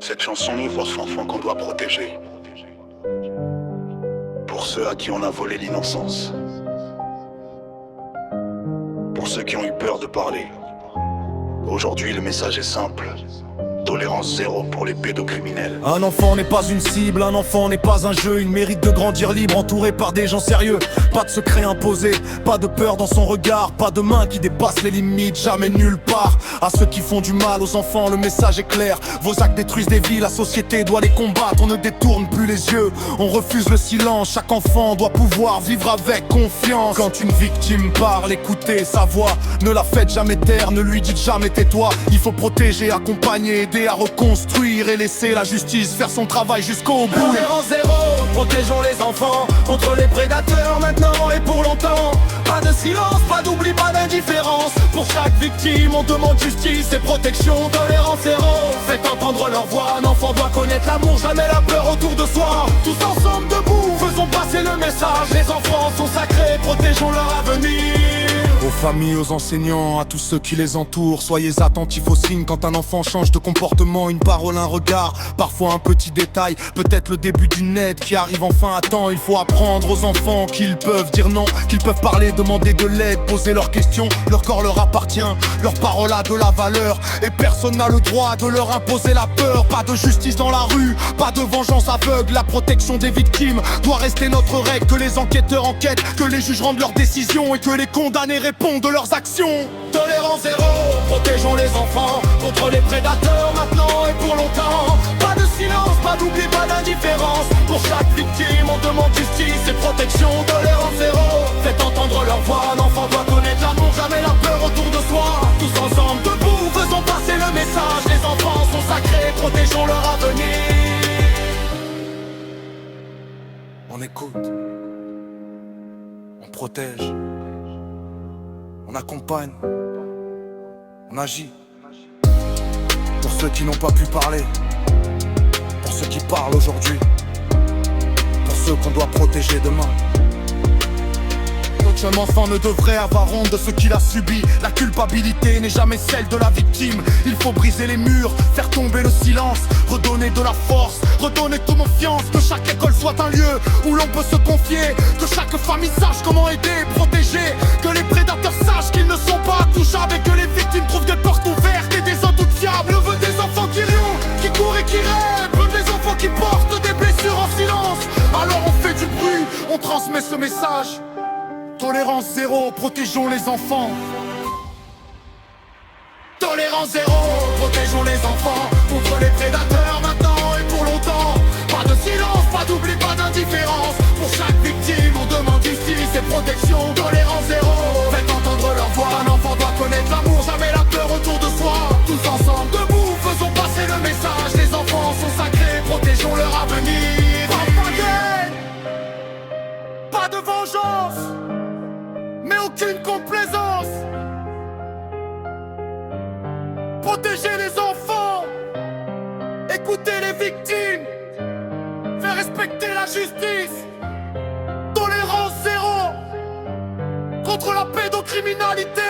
Cette chanson ouvre sur l'enfant qu'on doit protéger. Pour ceux à qui on a volé l'innocence. Pour ceux qui ont eu peur de parler. Aujourd'hui, le message est simple. Tolérance zéro pour les pédocriminels. Un enfant n'est pas une cible, un enfant n'est pas un jeu. Il mérite de grandir libre, entouré par des gens sérieux. Pas de secret imposé, pas de peur dans son regard. Pas de main qui dépasse les limites, jamais nulle part. À ceux qui font du mal aux enfants, le message est clair. Vos actes détruisent des vies, la société doit les combattre. On ne détourne plus les yeux, on refuse le silence. Chaque enfant doit pouvoir vivre avec confiance. Quand une victime parle, écoutez sa voix. Ne la faites jamais taire, ne lui dites jamais tais-toi. Il faut protéger, accompagner, aider à reconstruire et laisser la justice faire son travail jusqu'au bout. Tolérance zéro, protégeons les enfants contre les prédateurs maintenant et pour longtemps. Pas de silence, pas d'oubli, pas d'indifférence. Pour chaque victime, on demande justice et protection. Tolérance zéro, faites entendre leur voix. Un enfant doit connaître l'amour, jamais la peur autour de soi. Tous ensemble debout, faisons passer le message. Les enfants sont sacrés, protégeons leur avenir. Aux familles, aux enseignants, à tous ceux qui les entourent, soyez attentifs aux signes quand un enfant change de comportement. Une parole, un regard, parfois un petit détail, peut-être le début d'une aide qui arrive enfin à temps. Il faut apprendre aux enfants qu'ils peuvent dire non, qu'ils peuvent parler, demander de l'aide, poser leurs questions. Leur corps leur appartient, leur parole a de la valeur, et personne n'a le droit de leur imposer la peur. Pas de justice dans la rue, pas de vengeance aveugle. La protection des victimes doit rester notre règle. Que les enquêteurs enquêtent, que les juges rendent leurs décisions et que les condamnés répondent de leurs actions. Tolérance zéro, protégeons les enfants contre les prédateurs maintenant et pour longtemps. Pas de silence, pas d'oubli, pas d'indifférence. Pour chaque victime, on demande justice et protection. Tolérance zéro, faites entendre leur voix. Un enfant doit connaître l'amour, jamais la peur autour de soi. Tous ensemble debout, faisons passer le message. Les enfants sont sacrés, protégeons leur avenir. On écoute, on protège, on accompagne, on agit. Pour ceux qui n'ont pas pu parler, pour ceux qui parlent aujourd'hui, pour ceux qu'on doit protéger demain. Un enfant ne devrait avoir honte de ce qu'il a subi. La culpabilité n'est jamais celle de la victime. Il faut briser les murs, faire tomber le silence, redonner de la force, redonner confiance. Que chaque école soit un lieu où l'on peut se confier. Que chaque famille sache comment aider et protéger. Que les prédateurs sachent qu'ils ne sont pas intouchables. Et que les victimes trouvent des portes ouvertes et des adultes fiables. On veut des enfants qui rient, qui courent et qui rêvent. On veut des enfants qui portent des blessures en silence. Alors on fait du bruit, on transmet ce message. Tolérance zéro, protégeons les enfants. Tolérance zéro, protégeons les enfants contre les prédateurs maintenant et pour longtemps. Pas de silence, pas d'oubli, pas d'indifférence. Pour chaque victime, on demande justice et protection. Tolérance zéro, faites entendre leur voix. Un enfant doit connaître l'amour, jamais la peur autour de soi. Tous ensemble debout, faisons passer le message. Les enfants sont sacrés, protégeons leur avenir. Pas de haine, pas de vengeance, mais aucune complaisance. Protégez les enfants, écoutez les victimes, faire respecter la justice. Tolérance zéro contre la pédocriminalité.